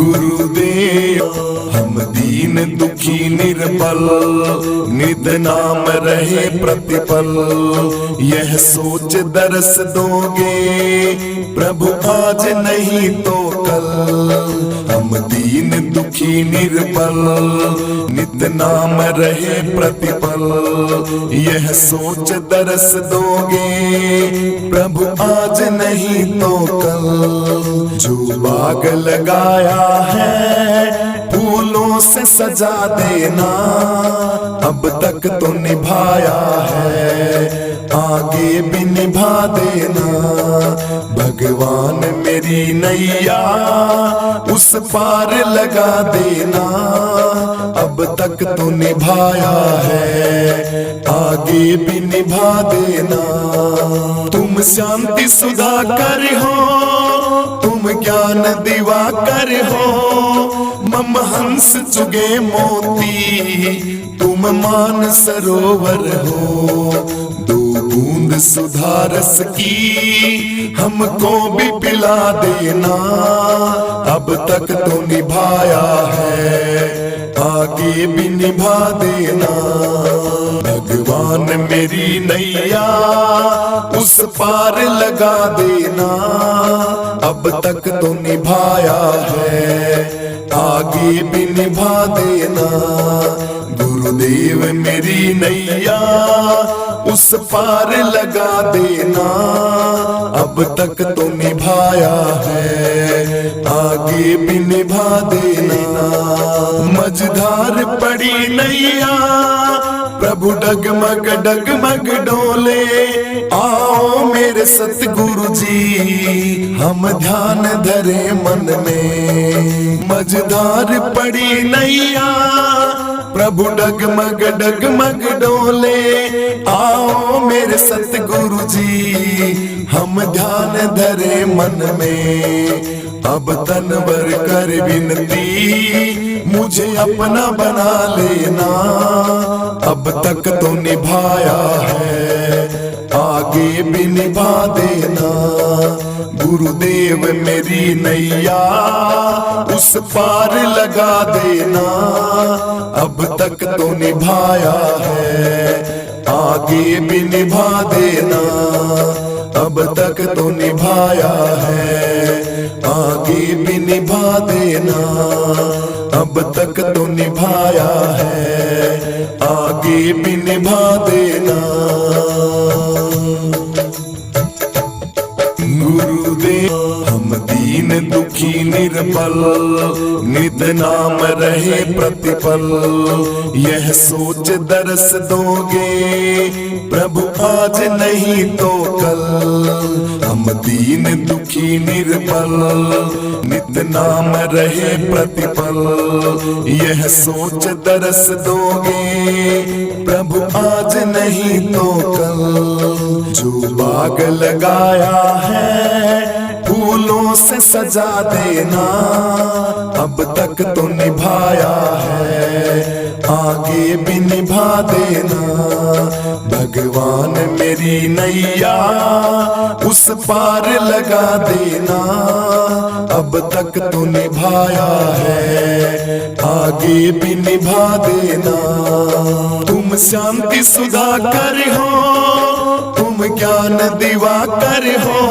गुरुदेव हम दीन दुखी निर्बल, नित नाम रहे प्रतिपल। यह सोच दरस दोगे प्रभु आज नहीं तो कल। हम दीन दुखी निर्बल, नित नाम रहे प्रतिपल। यह सोच दरस दोगे प्रभु आज नहीं तो कल। जो बाग लगाया है फूलों से सजा देना, अब तक तो निभाया है आगे भी निभा देना। भगवान मेरी नैया उस पार लगा देना, अब तक तो निभाया है आगे भी निभा देना। तुम शांति सुधाकर हो, तुम ज्ञान दिवाकर हो। मम हंस चुगे मोती, तुम मान सरोवर हो। दो बूंद सुधा रस की हमको भी पिला देना, अब तक तो निभाया है आगे भी निभा देना। भगवान मेरी नैया उस पार लगा देना, अब तक तो निभाया है आगे भी निभा देना। गुरुदेव मेरी नैया उस पार लगा देना, अब तक तो निभाया है आगे भी निभा देना। मझधार पड़ी नैया प्रभु डगमग डोले। आओ मेरे सतगुरु जी हम ध्यान धरे मन में। मझधार पड़ी नैया प्रभु डगमग डोले। आओ मेरे सतगुरु जी हम ध्यान धरे मन में। अब तनवर कर विनती मुझे अपना बना लेना, अब तक तो निभाया है आगे भी निभा देना। गुरुदेव मेरी नैया उस पार लगा देना, अब तक तो निभाया है आगे भी निभा देना। अब तक तो निभाया है आगे भी निभा देना। अब तक तो निभाया है आगे भी निभा देना। गुरुदेव हम दीन दुखी निर्बल, नित नाम रहे प्रतिपल। यह सोच दरस दोगे प्रभु आज नहीं तो कल। हम दीन दुखी निर्बल, नित नाम रहे प्रतिपल। यह सोच दरस दोगे प्रभु आज नहीं तो कल। जो बाग लगाया है फूलों से सजा देना, अब तक तो निभाया है आगे भी निभा देना। भगवान मेरी नैया उस पार लगा देना, अब तक तो निभाया है आगे भी निभा देना। तुम शांति सुधाकर हो, तुम ज्ञान दिवाकर हो।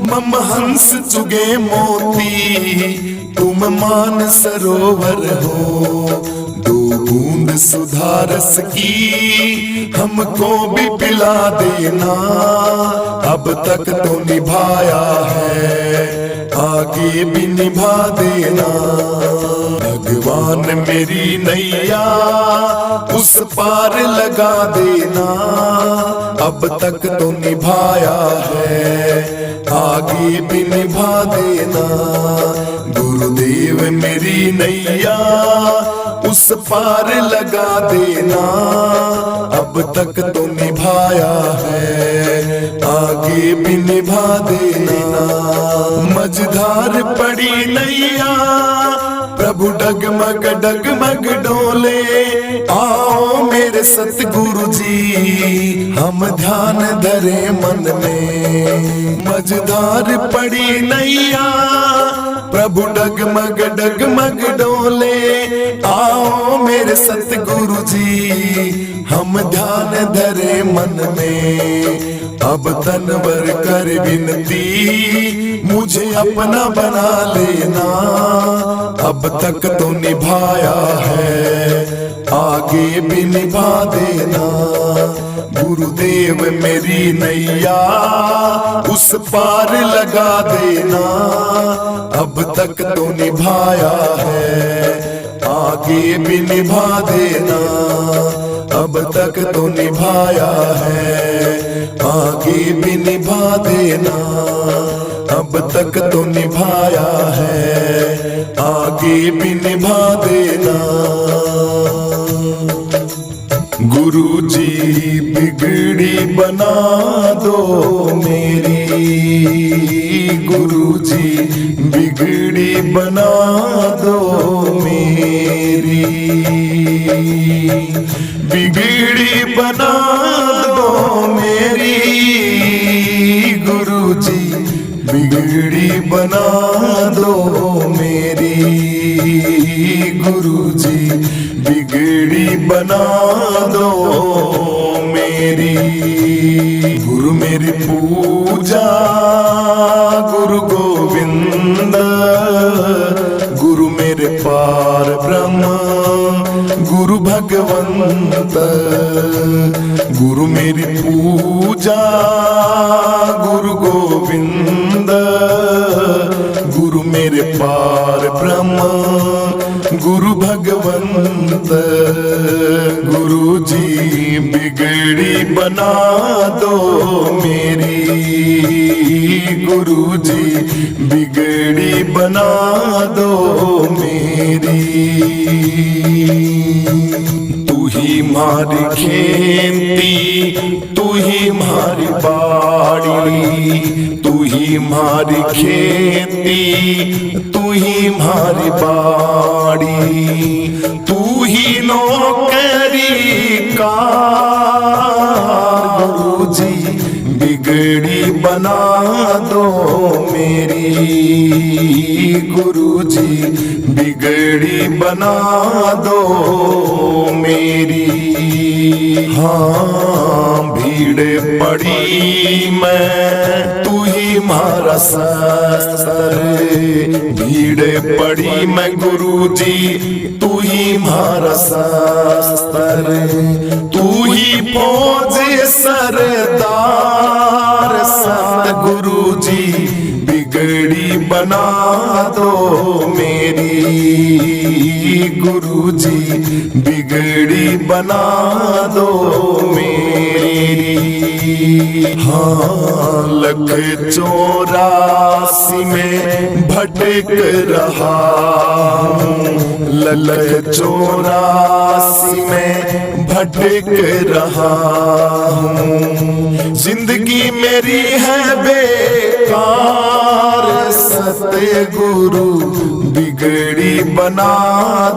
मम हंस चुगे मोती, तुम मान सरोवर हो। दो बूंद सुधा रस की हमको भी पिला देना, अब तक तो निभाया है आगे भी निभा देना। भगवान मेरी नैया उस पार लगा देना, अब तक तो निभाया है आगे भी निभा देना। गुरुदेव मेरी नैया उस पार लगा देना, अब तक तो निभाया है आगे भी निभा देना। मझधार पड़ी नैया प्रभु डगमग डोले। आओ मेरे सतगुरु जी हम ध्यान धरे मन में। मझधार पड़ी नैया प्रभु डगमग डोले। आओ मेरे सतगुरु जी हम ध्यान धरे मन में। अब तनवर कर विनती मुझे अपना बना लेना। अब तक तो निभाया है आगे भी निभा देना। गुरुदेव मेरी नैया उस पार लगा देना। अब तक तो निभाया है आगे भी निभा देना। अब तक तो निभाया है आगे भी निभा देना। अब तक तो निभाया है आगे भी निभा देना। गुरु जी बिगड़ी बना दो मेरी। गुरु जी बिगड़ी बना दो मेरी। बिगड़ी बना दो मेरी। गुरु जी बिगड़ी बना दो मेरी। गुरु जी बिगड़ी बना दो मेरी। गुरु मेरी पूजा गुरु गोविंद। गुरु मेरे पार ब्रह्म गुरु भगवंत। गुरु मेरी पूजा गुरु गोविंद। गुरु मेरे पार ब्रह्म गुरु भगवंत। गुरु जी बिगड़ी बना दो मेरी। गुरु जी बिगड़ी बना दो मेरी। तू ही मारी खेती तू ही मारी बाड़ी। तू ही मारी खेती तू ही मारी बाड़ी। तू ही नौकरी कार। गुरु जी बिगड़ी बना दो मेरी। गुरु जी बिगड़ी बना दो मेरी। हाँ भीड़ पड़ी मैं तू ही मारा सर। भीड़ पड़ी मैं गुरु जी तू ही मारा सर। तू ही फौज सरदार। सतगुरु जी बिगड़ी बना दो मेरी। गुरु जी बिगड़ी बना दो मेरी। हाँ लख 84 में भटक रहा हूँ। लख 84 में भटक रहा हूँ। जिंदगी मेरी है बेकार। सतगुरु बिगड़ी बना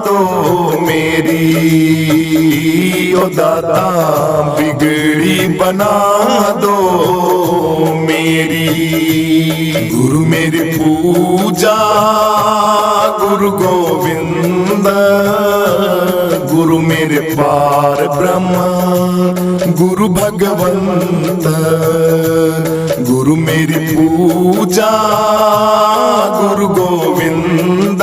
दो मेरी। ओ दाता बिगड़ी बना दो मेरी। गुरु मेरी पूजा गुरु गोविंद। गुरु मेरे पार ब्रह्म गुरु भगवंत। गुरु मेरी पूजा गुरु गोविंद।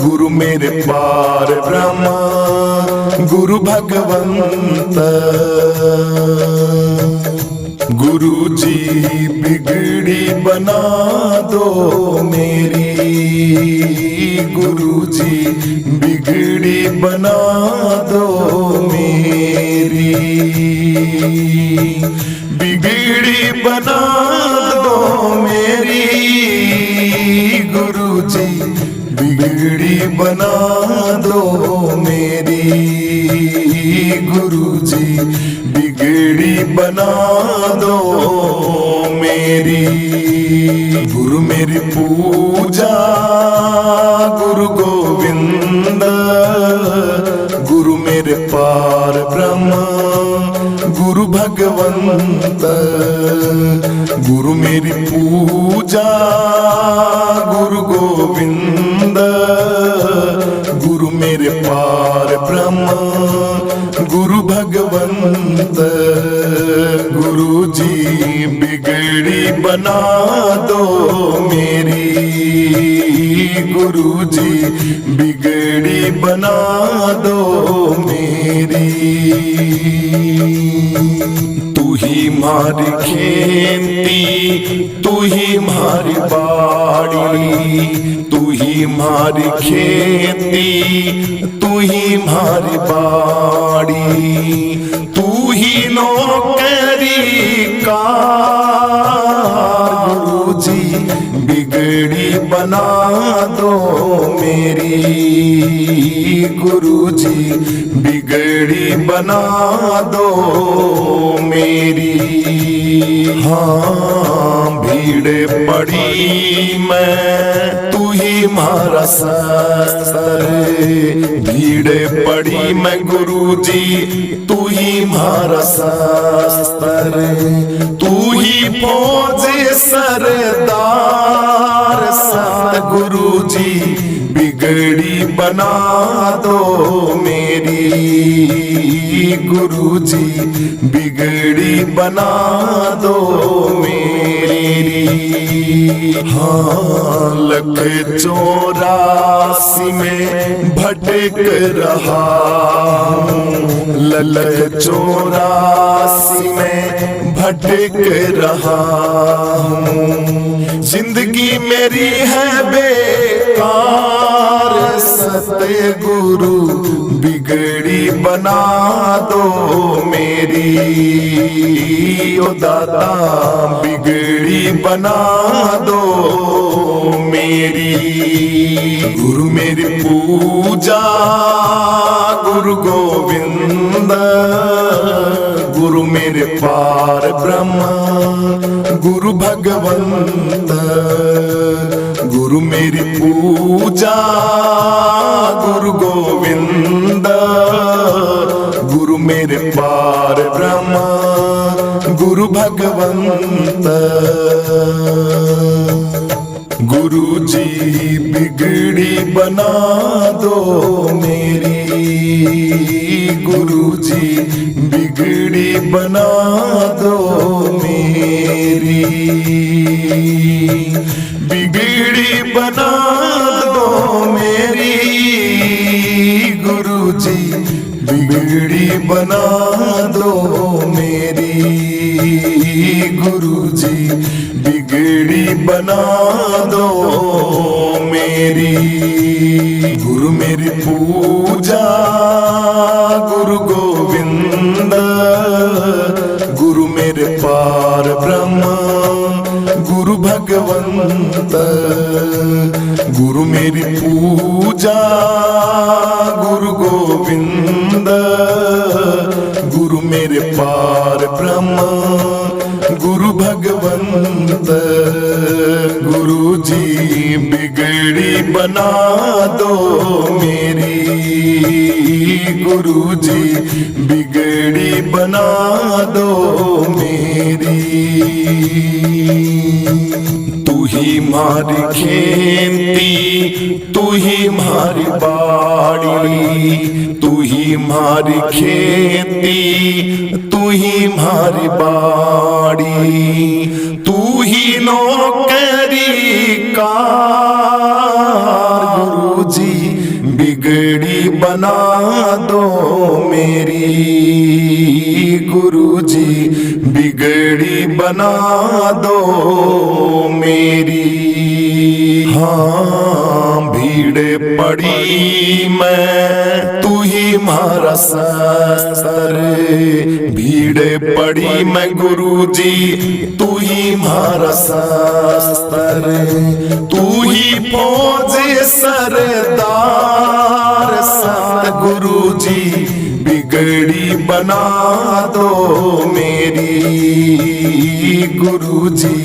गुरु मेरे पार ब्रह्म गुरु भगवंत। गुरु जी बिगड़ी बना दो मेरी। गुरु जी बिगड़ी बना दो मेरी। बिगड़ी बना दो मेरी। गुरु जी बिगड़ी बना दो मेरी। गुरु जी बिगड़ी बना दो मेरी। गुरु मेरी पूजा गुरु गोविंद। गुरु मेरे पार ब्रह्म गुरु भगवंत। गुरु मेरी पूजा गुरु गोविंद, गुरु मेरे पार ब्रह्म, गुरु भगवंत। गुरु जी बिगड़ी बना दो मेरी, गुरु जी बिगड़ी बना दो मेरी। तू ही मारी खेती, तू ही मारी बाड़ी, तू ही मारी खेती, तू ही मारी बाड़ी, तू ही नौकरी कार। गुरु जी बिगड़ी बना दो मेरी, गुरु जी बिगड़ी बना दो मेरी। हाँ भीड़ पड़ी मैं, तू ही मारा सर, भीड़ पड़ी मैं गुरु जी, तू ही मारा सर, तू ही फौज सरदार। सतगुरु जी बिगड़ी बना दो मेरी, गुरु जी बिगड़ी बना दो मेरी। हाँ लख 84 में भटक रहा हूँ, लख 84 में भटक रहा हूँ। जिंदगी मेरी है बेकार, सतगुरु बिगड़ी बना दो मेरी। ओ दाता बिगड़ी बना दो मेरी। गुरु मेरी पूजा गुरु गोविंद, गुरु मेरे पार ब्रह्म, गुरु भगवंत। गुरु मेरी पूजा गुरु गोविंद, गुरु मेरे पार ब्रह्म, गुरु भगवंत। गुरु जी बिगड़ी बना दो मेरी, गुरु जी बिगड़ी बना दो मेरी, बिगड़ी बना दो मेरी। गुरु जी बिगड़ी बना दो मेरी, गुरु जी बिगड़ी बना दो मेरी। गुरु मेरी पूजा गुरु गोविंद, गुरु मेरे पार ब्रह्म, गुरु भगवंत। गुरु मेरी पूजा गुरु गोविंद, गुरु मेरे पार ब्रह्म, गुरु भगवंत। गुरु जी बिगड़ी बना दो मेरी, गुरु जी बिगड़ी बना दो मेरी। तू ही मारी खेती, तू ही मारी बाड़ी, तू ही मारी खेती, तू ही मारी बाड़ी, तू ही नौकरी कार। गुरु जी बिगड़ी बना दो मेरी, गुरु जी बिगड़ी बना दो मेरी। हाँ भीड़ पड़ी मैं, तू ही मारा सर, भीड़ पड़ी मैं गुरु जी, तू ही मारा सर, तू ही फौज सरदार। सतगुरु जी बिगड़ी बना दो मेरी, गुरु जी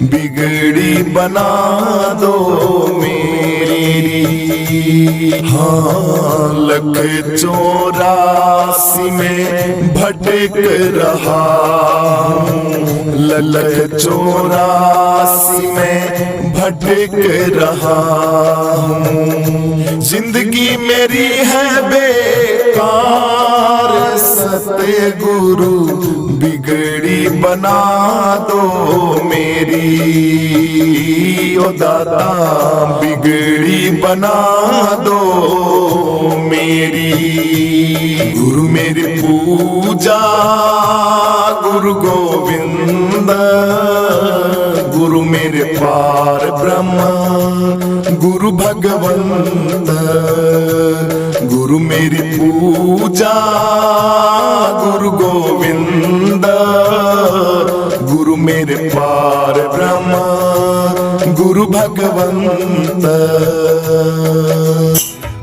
बिगड़ी बना दो मेरी। हाँ, लख 84 में भटक रहा हूँ, लख 84 में भटक रहा हूँ। जिंदगी मेरी है बेकार, सतगुरु बिगड़ी बना दो मेरी, ओ दादा बिगड़ी बना दो मेरी। गुरु मेरी पूजा गुरु गोविंद, गुरु मेरे पार ब्रह्म गुरु भगवंत। गुरु मेरी पूजा गुरु गोविंद, गुरु मेरे पार ब्रह्म गुरु भगवंत।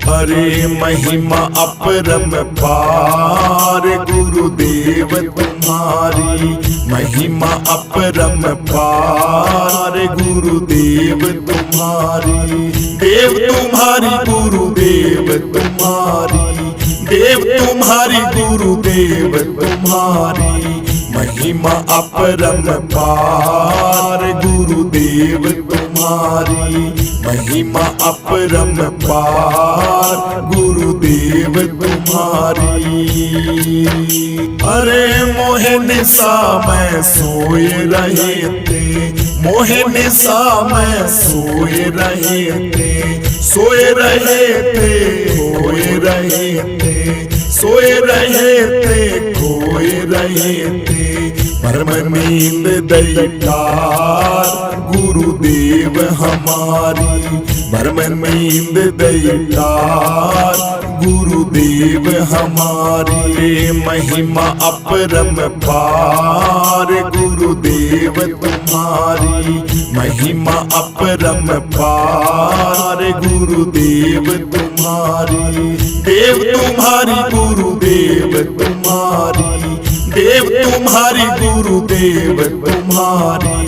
हरे महिमा अपरम पार गुरुदेव तुम्हारी, महिमा अपरम पार गुरुदेव तुम्हारी। देव तुम्हारी गुरुदेव तुम्हारी, देव तुम्हारी गुरुदेव तुम्हारी। महिमा अपरम पार गुरुदेव तुम्हारी, महिमा अपरम पार गुरुदेव तुम्हारी। अरे मोहे निशा में सोए रहे थे, मोहे निशा में सोए रहे थे, सोए रहे थे खोए रहे थे, सोए रहे थे खोए रहे थे। परम नींद दैतार गुरुदेव हमारी, परम नींद दैतार गुरुदेव हमारी। महिमा अपरम पार गुरुदेव तुम्हारी, महिमा अपरम पार गुरुदेव तुम्हारी। देव तुम्हारी गुरुदेव तुम्हारी, देव तुम्हारी गुरुदेव तुम्हारी।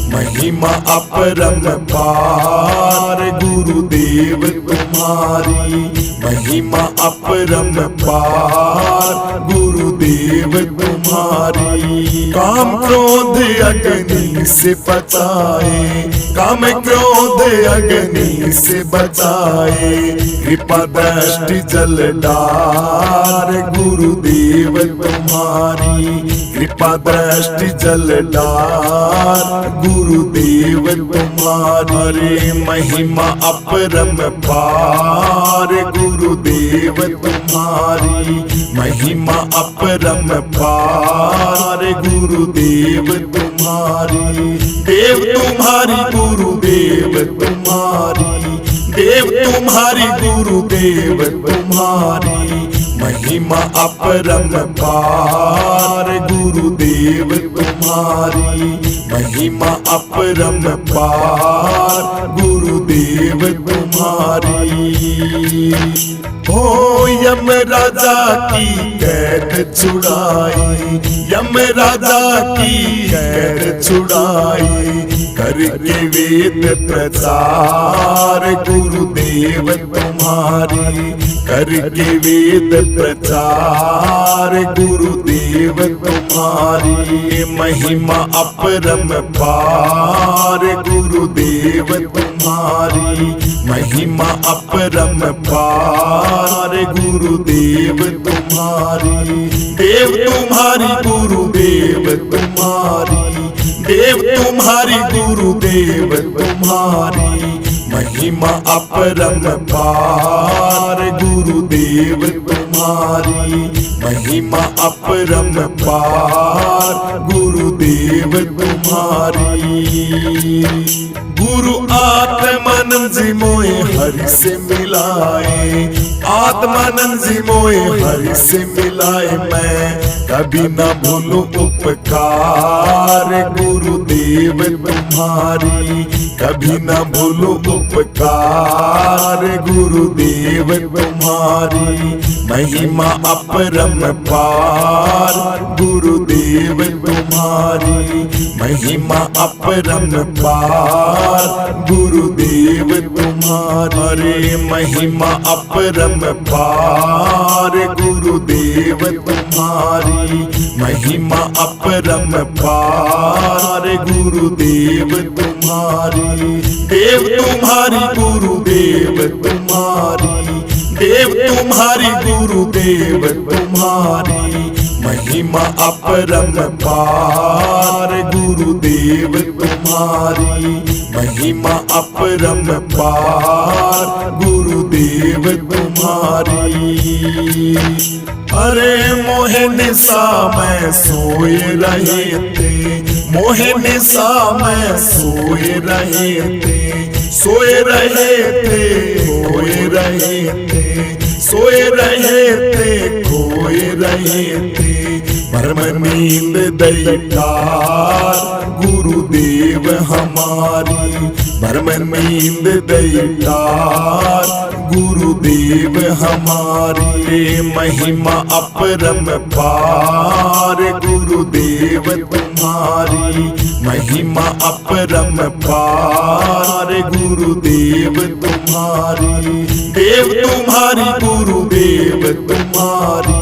महिमा अपरम पार गुरुदेव तुम्हारी, महिमा अपरम पार गुरुदेव तुम्हारी। काम क्रोध अग्नि से बचाए, काम क्रोध अग्नि से बचाए। कृपा दृष्टि जलधार गुरुदेव तुम्हारी, कृपा दृष्टि जलधार गुरुदेव तुम्हारी। महिमा अपरम पार गुरुदेव तुम्हारी, महिमा अपरम पार गुरुदेव तुम्हारी। देव तुम्हारी गुरुदेव तुम्हारी, देव तुम्हारी गुरुदेव तुम्हारी। महिमा अपरम पार गुरुदेव तुम्हारी, महिमा अपरम पार गुरुदेव तुम्हारी। हो यम राजा की कैद छुड़ाई, यम राजा की कैद छुड़ाई। करके वेद प्रचार गुरुदेव तुम्हारी, करके वेद प्रचार गुरुदेव तुम्हारी। महिमा अपरम पार गुरुदेव तुम्हारी, महिमा अपरम पार गुरुदेव तुम्हारी। देव तुम्हारी गुरुदेव तुम्हारी, देव तुम्हारी गुरुदेव तुम्हारी। महिमा अपरम पार गुरुदेव तुम्हारी, महिमा अपरम पार गुरुदेव तुम्हारी। गुरु आत्मानंद जी मोए हरि से मिलाए, आत्मानंद जी मोए हरि से मिलाए। मैं कभी न भूलूं उपकार गुरुदेव तुम्हारी, कभी न भूलूं उपकार गुरुदेव तुम्हारी। महिमा अपरम पार गुरुदेव तुम्हारी। तुम्हारी, महिमा अपरंपार गुरुदेव तुम्हारे, महिमा अपरंपार गुरुदेव तुम्हारी, महिमा अपरंपार गुरुदेव तुम्हारी, देव तुम्हारी गुरुदेव तुम्हारी, देव तुम्हारी गुरुदेव तुम्हारी, महिमा अपरंपार गुरुदेव तुम्हारी, महिमा अपरंपार गुरुदेव तुम्हारी। अरे मोहे निशा में सोए रहे थे, मोहे निशा में सोए रहे थे, सोए रहे थे, खोए रहे थे, सोए रहे थे, खोए रहे थे, भ्रम नींद दैतार गुरुदेव हमारी, भ्रम नींद दैतार गुरुदेव हमारी, महिमा अपरंपार गुरुदेव तुम्हारी, महिमा अपरंपार गुरुदेव तुम्हारी, देव तुम्हारी गुरुदेव तुम्हारी,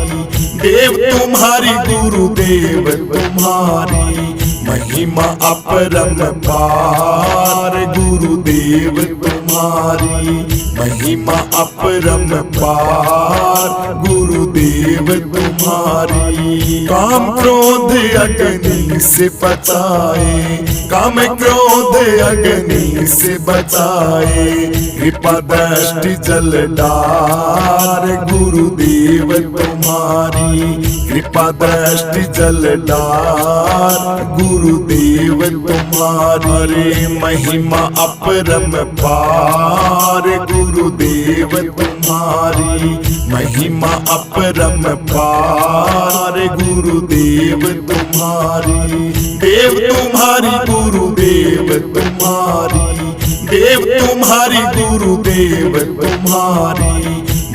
देव तुम्हारी गुरुदेव तुम्हारी, महिमा अपरंपार गुरुदेव तुम्हारी, महिमा अपरंपार गुरुदेव तुम्हारी। काम क्रोध अग्नि से बचाए, काम क्रोध अग्नि से बचाए, कृपा दृष्टि जलदार गुरुदेव तुम्हारी, कृपा दृष्टि जलदार गुरुदेव तुम्हारे, महिमा अपरंपार गुरुदेव तुम्हारी, महिमा अपरंपार गुरुदेव तुम्हारी, देव तुम्हारी गुरुदेव तुम्हारी, देव तुम्हारी गुरुदेव तुम्हारी,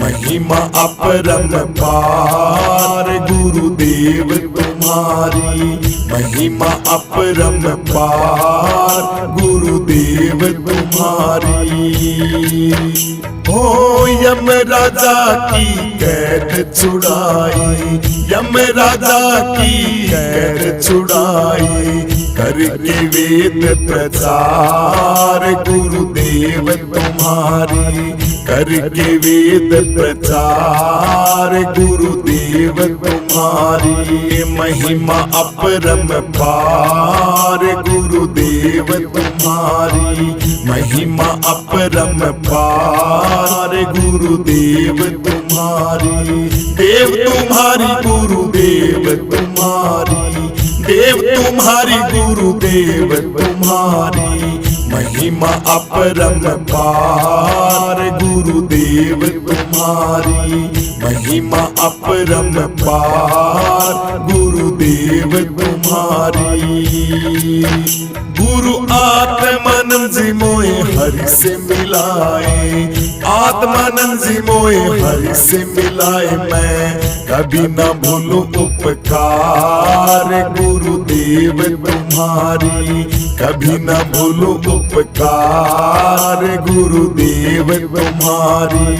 महिमा अपरंपार गुरुदेव तुम्हारी, महिमा अपरंपार गुरुदेव तुम्हारी। ओ यम राजा की कैद छुड़ाई, यम राजा की कैद छुड़ाई, करके वेद प्रचार गुरुदेव तुम्हारी, करके वेद प्रचार गुरुदेव तुम्हारी, महिमा अपरंपार गुरुदेव तुम्हारी, महिमा अपरंपार गुरुदेव तुम्हारी, देव तुम्हारी गुरुदेव तुम्हारी, देव तुम्हारी गुरुदेव तुम्हारी, महिमा अपरंपार गुरुदेव तुम्हारी, महिमा अपरंपार गुरुदेव तुम्हारी। गुरु आत्मानंद जी मोए हरि से मिलाए, आत्मानंद जी मोए हरि से मिलाए, मैं कभी न भूलूं उपकार गुरुदेव तुम्हारी, कभी न भूलूं उपकार गुरुदेव तुम्हारी,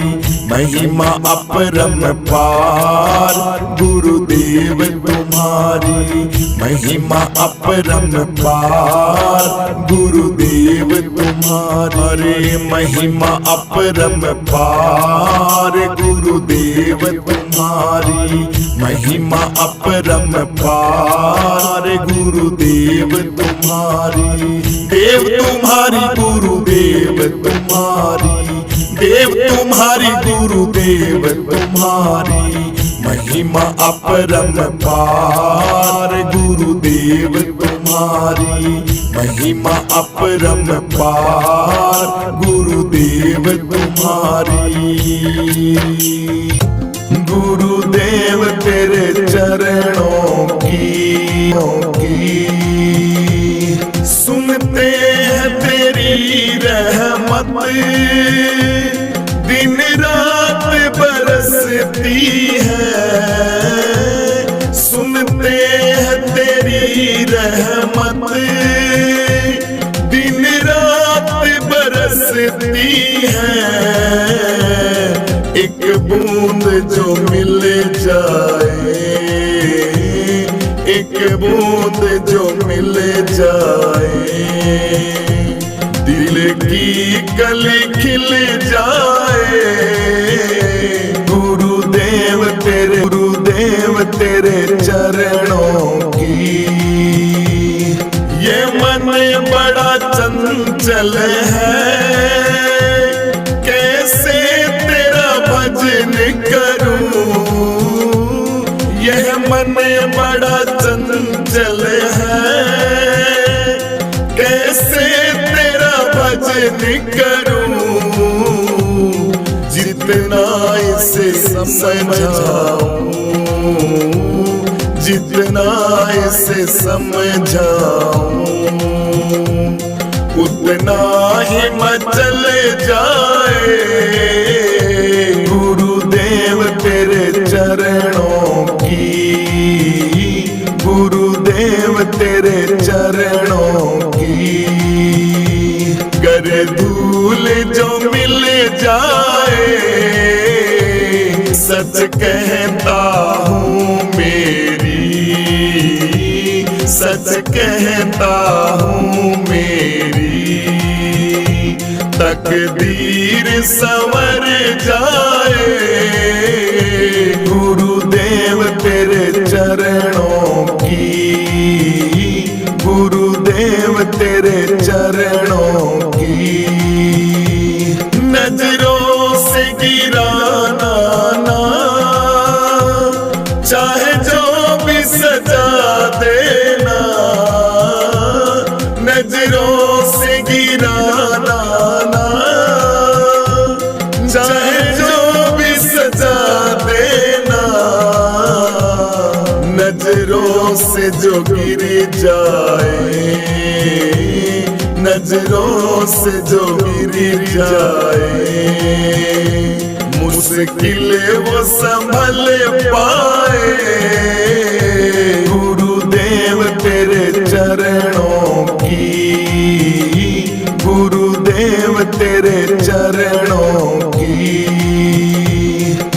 महिमा अपरंपार गुरुदेव तुम्हारी, महिमा अपरंपार गुरुदेव तुम्हारे, महिमा अपरंपार गुरुदेव तुम्हारी, महिमा अपरंपार गुरुदेव तुम्हारी, देव तुम्हारी गुरुदेव तुम्हारी, देव तुम्हारी गुरुदेव तुम्हारी, महिमा अपरंपार गुरुदेव तुम्हारी, महिमा अपरंपार गुरुदेव तुम्हारी। गुरुदेव तेरे चरणों की सुनते हैं तेरी रहमत, दिन रात बरसती है, सुनते हैं तेरी जो मिल जाए, एक बूंद जो मिल जाए, दिल की कली खिल जाए। गुरुदेव तेरे चरणों की, ये मन बड़ा चंचल है, कैसे तेरा भजन करूं। यह मन बड़ा चंचल है, कैसे तेरा भजन करूं। जितना इसे समझाऊं, जितना इसे समझाऊं, उतना ही मचल जाए। गुरुदेव तेरे चरणों की, गुरुदेव तेरे चरणों की, गर धूल जो मिल जाए। सच कहता हूँ मेरी, सच कहता हूँ मेरी, तकदीर संवर जाए। गुरुदेव तेरे चरणों की, गुरुदेव तेरे चरणों की, नजरों से गिराना ना, चाहे जो भी सजा देना। नजरों से गिराना ना, चाहे जो भी सजा देना। नजरों से जो गिर जाए, नजरों से जो गिर जाए, मुश्किल वो संभल पाए। गुरुदेव तेरे चरणों की, गुरुदेव तेरे चरणों की,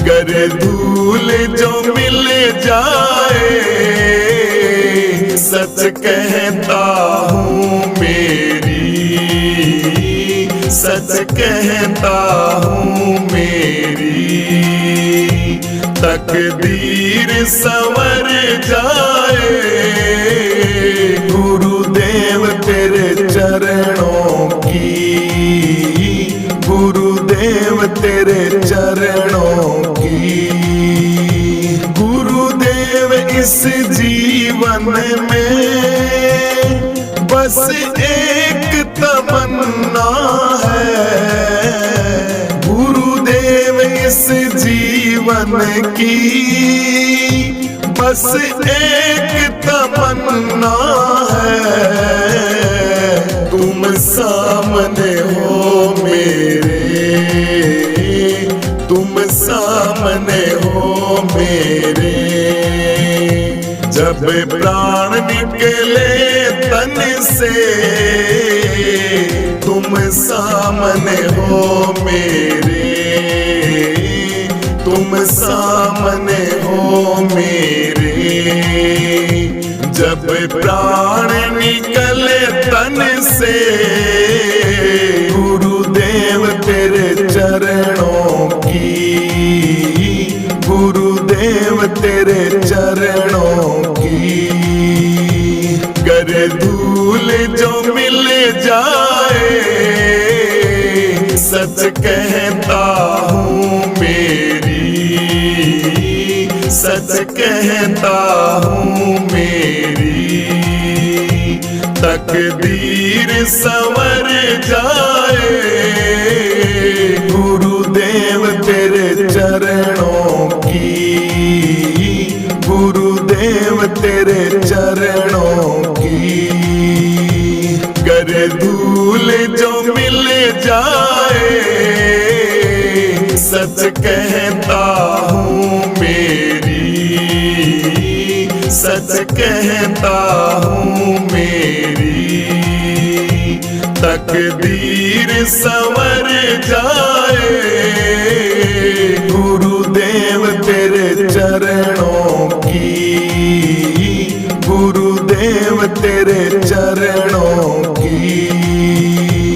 गर धूल जो मिल जाए। सच कहता हूँ मेरी, सच कहता हूँ मेरी, तकदीर संवर जाए। गुरुदेव तेरे चरणों की, गुरुदेव तेरे चरणों की, गुरुदेव इस जीवन में बस एक तमन्ना है। गुरुदेव इस जीवन की बस एक तमन्ना है। तुम सामने हो मेरे, तुम सामने हो मेरे, जब प्राण निकले तन से। तुम सामने हो मेरे, तुम सामने हो मेरे, जब प्राण निकले तन से। गुरुदेव तेरे चरणों की, गुरुदेव तेरे चरणों की, गर धूल जो मिल जाए। सच कहता हूँ मेरी, सच कहता हूँ मेरी, तकदीर संवर जाए। गुरुदेव तेरे चरणों की, गुरुदेव तेरे चरणों की, गर धूल जो मिल जाए। सच कहता हूँ मेरी, सच कहता हूँ मेरी, तकदीर संवर जाए। गुरुदेव तेरे चरणों